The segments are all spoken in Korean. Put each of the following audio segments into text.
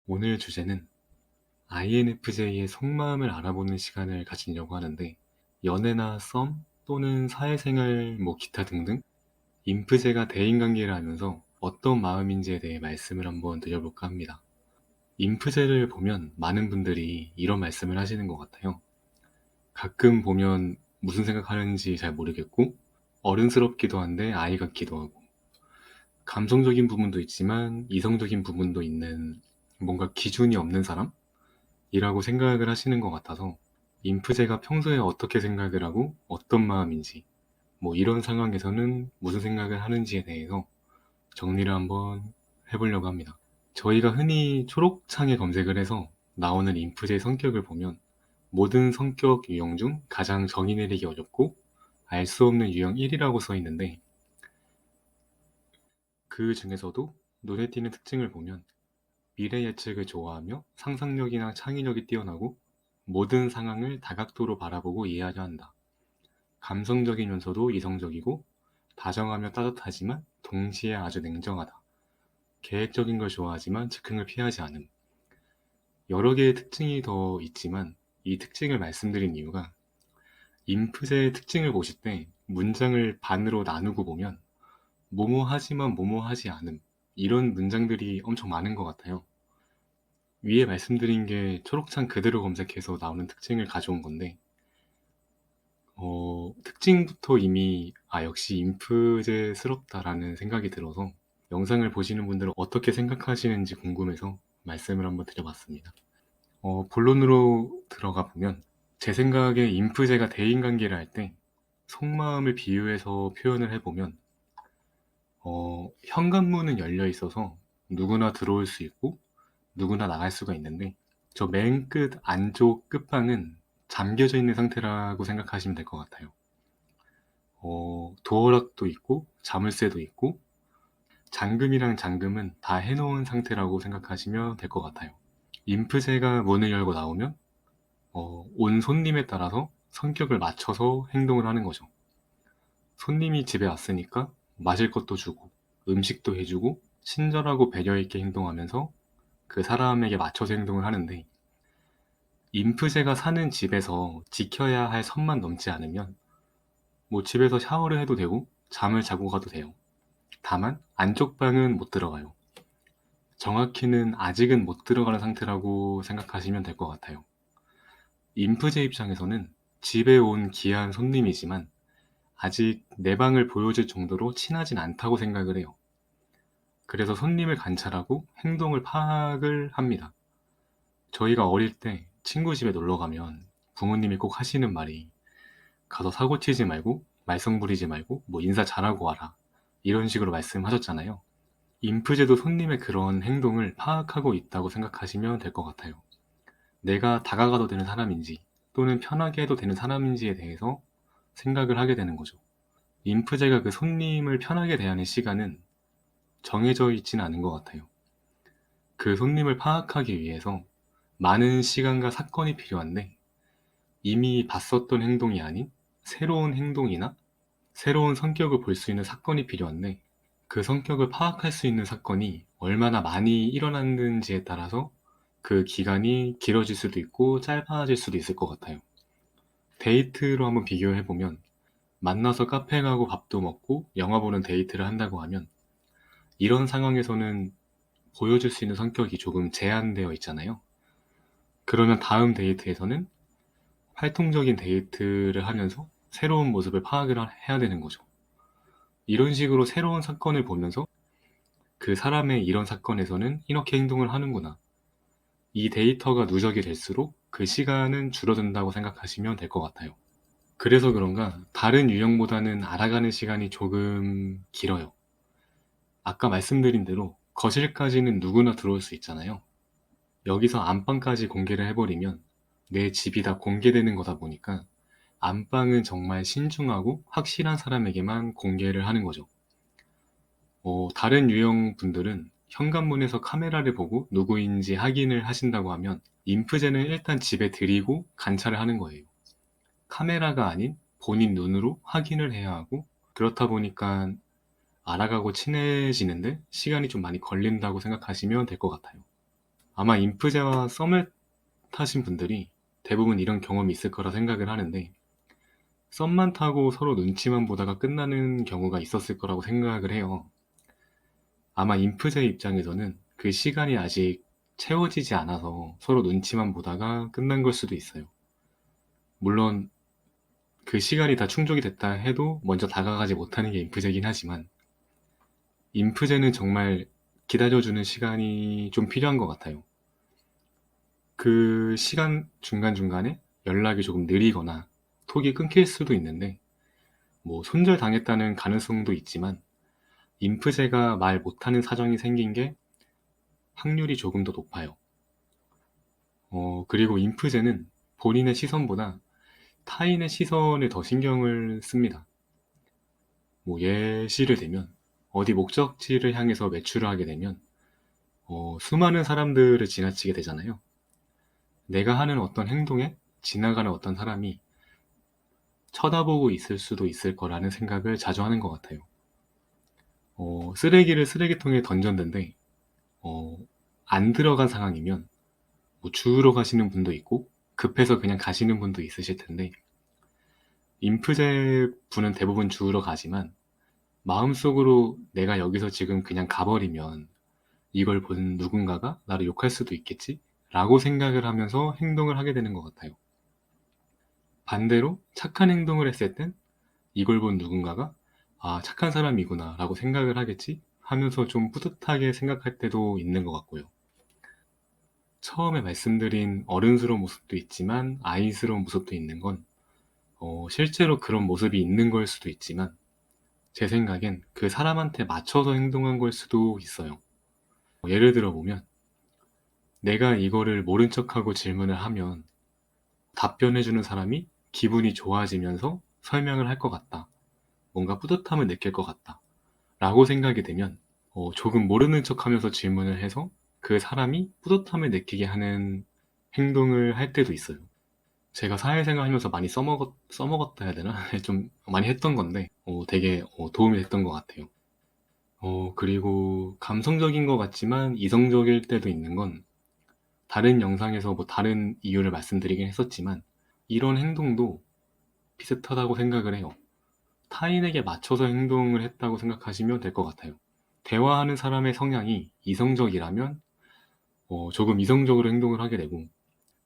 오늘 주제는 INFJ의 속마음을 알아보는 시간을 가지려고 하는데, 연애나 썸 또는 사회생활, 기타 등등 인프제가 대인관계를 하면서 어떤 마음인지에 대해 말씀을 한번 드려볼까 합니다. 인프제를 보면 많은 분들이 이런 말씀을 하시는 것 같아요. 가끔 보면 무슨 생각하는지 잘 모르겠고, 어른스럽기도 한데 아이 같기도 하고, 감성적인 부분도 있지만 이성적인 부분도 있는 뭔가 기준이 없는 사람? 이라고 생각을 하시는 것 같아서 인프제가 평소에 어떻게 생각을 하고 어떤 마음인지 이런 상황에서는 무슨 생각을 하는지에 대해서 정리를 한번 해보려고 합니다. 저희가 흔히 초록창에 검색을 해서 나오는 인프제 성격을 보면 모든 성격 유형 중 가장 정의 내리기 어렵고 알 수 없는 유형 1이라고 써 있는데, 그 중에서도 눈에 띄는 특징을 보면 미래 예측을 좋아하며 상상력이나 창의력이 뛰어나고 모든 상황을 다각도로 바라보고 이해하려 한다. 감성적이면서도 이성적이고 다정하며 따뜻하지만 동시에 아주 냉정하다. 계획적인 걸 좋아하지만 즉흥을 피하지 않음. 여러 개의 특징이 더 있지만 이 특징을 말씀드린 이유가, 인프제의 특징을 보실 때 문장을 반으로 나누고 보면 뭐뭐 하지만 뭐뭐 하지 않음, 이런 문장들이 엄청 많은 것 같아요. 위에 말씀드린 게 초록창 그대로 검색해서 나오는 특징을 가져온 건데, 특징부터 이미 역시 인프제스럽다라는 생각이 들어서 영상을 보시는 분들은 어떻게 생각하시는지 궁금해서 말씀을 한번 드려봤습니다. 본론으로 들어가 보면, 제 생각에 인프제가 대인관계를 할 때 속마음을 비유해서 표현을 해보면, 현관문은 열려 있어서 누구나 들어올 수 있고 누구나 나갈 수가 있는데, 저 맨 끝 안쪽 끝방은 잠겨져 있는 상태라고 생각하시면 될 것 같아요. 도어락도 있고 자물쇠도 있고 잠금이랑 잠금은 다 해놓은 상태라고 생각하시면 될 것 같아요. 인프제가 문을 열고 나오면 온 손님에 따라서 성격을 맞춰서 행동을 하는 거죠. 손님이 집에 왔으니까 마실 것도 주고 음식도 해주고 친절하고 배려 있게 행동하면서 그 사람에게 맞춰서 행동을 하는데, 인프제가 사는 집에서 지켜야 할 선만 넘지 않으면 집에서 샤워를 해도 되고 잠을 자고 가도 돼요. 다만 안쪽 방은 못 들어가요. 정확히는 아직은 못 들어가는 상태라고 생각하시면 될 것 같아요. 인프제 입장에서는 집에 온 귀한 손님이지만 아직 내 방을 보여줄 정도로 친하진 않다고 생각을 해요. 그래서 손님을 관찰하고 행동을 파악을 합니다. 저희가 어릴 때 친구 집에 놀러 가면 부모님이 꼭 하시는 말이, 가서 사고 치지 말고 말썽 부리지 말고 인사 잘하고 와라, 이런 식으로 말씀하셨잖아요. 인프제도 손님의 그런 행동을 파악하고 있다고 생각하시면 될 것 같아요. 내가 다가가도 되는 사람인지 또는 편하게 해도 되는 사람인지에 대해서 생각을 하게 되는 거죠. 인프제가 그 손님을 편하게 대하는 시간은 정해져 있지는 않은 것 같아요. 그 손님을 파악하기 위해서 많은 시간과 사건이 필요한데, 이미 봤었던 행동이 아닌 새로운 행동이나 새로운 성격을 볼 수 있는 사건이 필요한데, 그 성격을 파악할 수 있는 사건이 얼마나 많이 일어났는지에 따라서 그 기간이 길어질 수도 있고 짧아질 수도 있을 것 같아요. 데이트로 한번 비교해보면, 만나서 카페 가고 밥도 먹고 영화 보는 데이트를 한다고 하면 이런 상황에서는 보여줄 수 있는 성격이 조금 제한되어 있잖아요. 그러면 다음 데이트에서는 활동적인 데이트를 하면서 새로운 모습을 파악을 해야 되는 거죠. 이런 식으로 새로운 사건을 보면서 그 사람의 이런 사건에서는 이렇게 행동을 하는구나, 이 데이터가 누적이 될수록 그 시간은 줄어든다고 생각하시면 될 것 같아요. 그래서 그런가 다른 유형보다는 알아가는 시간이 조금 길어요. 아까 말씀드린 대로 거실까지는 누구나 들어올 수 있잖아요. 여기서 안방까지 공개를 해버리면 내 집이 다 공개되는 거다 보니까 안방은 정말 신중하고 확실한 사람에게만 공개를 하는 거죠. 다른 유형 분들은 현관문에서 카메라를 보고 누구인지 확인을 하신다고 하면, 인프제는 일단 집에 들이고 관찰을 하는 거예요. 카메라가 아닌 본인 눈으로 확인을 해야 하고, 그렇다 보니까 알아가고 친해지는데 시간이 좀 많이 걸린다고 생각하시면 될 것 같아요. 아마 인프제와 썸을 타신 분들이 대부분 이런 경험이 있을 거라 생각을 하는데, 썸만 타고 서로 눈치만 보다가 끝나는 경우가 있었을 거라고 생각을 해요. 아마 인프제 입장에서는 그 시간이 아직 채워지지 않아서 서로 눈치만 보다가 끝난 걸 수도 있어요. 물론 그 시간이 다 충족이 됐다 해도 먼저 다가가지 못하는 게 인프제긴 하지만, 인프제는 정말 기다려주는 시간이 좀 필요한 것 같아요. 그 시간 중간중간에 연락이 조금 느리거나 톡이 끊길 수도 있는데, 뭐 손절당했다는 가능성도 있지만, 인프제가 말 못하는 사정이 생긴 게 확률이 조금 더 높아요. 그리고 인프제는 본인의 시선보다 타인의 시선에 더 신경을 씁니다. 뭐 예시를 들면, 어디 목적지를 향해서 외출을 하게 되면 수많은 사람들을 지나치게 되잖아요. 내가 하는 어떤 행동에 지나가는 어떤 사람이 쳐다보고 있을 수도 있을 거라는 생각을 자주 하는 것 같아요. 쓰레기를 쓰레기통에 던졌는데 어, 안 들어간 상황이면 뭐 주우러 가시는 분도 있고 급해서 그냥 가시는 분도 있으실 텐데, 인프제 분은 대부분 주우러 가지만 마음속으로 내가 여기서 지금 그냥 가버리면 이걸 본 누군가가 나를 욕할 수도 있겠지? 라고 생각을 하면서 행동을 하게 되는 것 같아요. 반대로 착한 행동을 했을 땐 이걸 본 누군가가 아, 착한 사람이구나 라고 생각을 하겠지? 하면서 좀 뿌듯하게 생각할 때도 있는 것 같고요. 처음에 말씀드린 어른스러운 모습도 있지만 아이스러운 모습도 있는 건 실제로 그런 모습이 있는 걸 수도 있지만, 제 생각엔 그 사람한테 맞춰서 행동한 걸 수도 있어요. 예를 들어 보면, 내가 이거를 모른 척하고 질문을 하면 답변해주는 사람이 기분이 좋아지면서 설명을 할 것 같다. 뭔가 뿌듯함을 느낄 것 같다. 라고 생각이 되면 조금 모르는 척하면서 질문을 해서 그 사람이 뿌듯함을 느끼게 하는 행동을 할 때도 있어요. 제가 사회생활 하면서 많이 써먹었다 해야 되나? 좀 많이 했던 건데 되게 도움이 됐던 것 같아요. 그리고 감성적인 것 같지만 이성적일 때도 있는 건, 다른 영상에서 뭐 다른 이유를 말씀드리긴 했었지만 이런 행동도 비슷하다고 생각을 해요. 타인에게 맞춰서 행동을 했다고 생각하시면 될 것 같아요. 대화하는 사람의 성향이 이성적이라면 조금 이성적으로 행동을 하게 되고,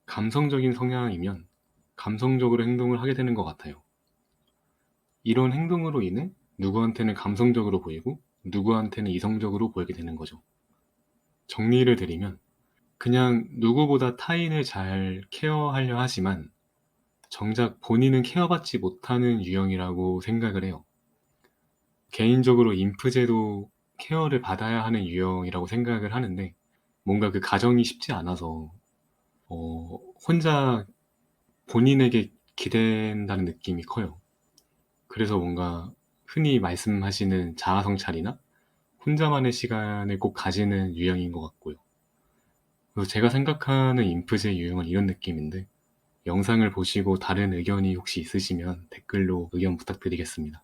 감성적인 성향이면 감성적으로 행동을 하게 되는 것 같아요. 이런 행동으로 인해 누구한테는 감성적으로 보이고 누구한테는 이성적으로 보이게 되는 거죠. 정리를 드리면, 그냥 누구보다 타인을 잘 케어하려 하지만 정작 본인은 케어받지 못하는 유형이라고 생각을 해요. 개인적으로 인프제도 케어를 받아야 하는 유형이라고 생각을 하는데, 뭔가 그 가정이 쉽지 않아서 혼자 본인에게 기댄다는 느낌이 커요. 그래서 뭔가 흔히 말씀하시는 자아 성찰이나 혼자만의 시간을 꼭 가지는 유형인 것 같고요. 그래서 제가 생각하는 인프제 유형은 이런 느낌인데, 영상을 보시고 다른 의견이 혹시 있으시면 댓글로 의견 부탁드리겠습니다.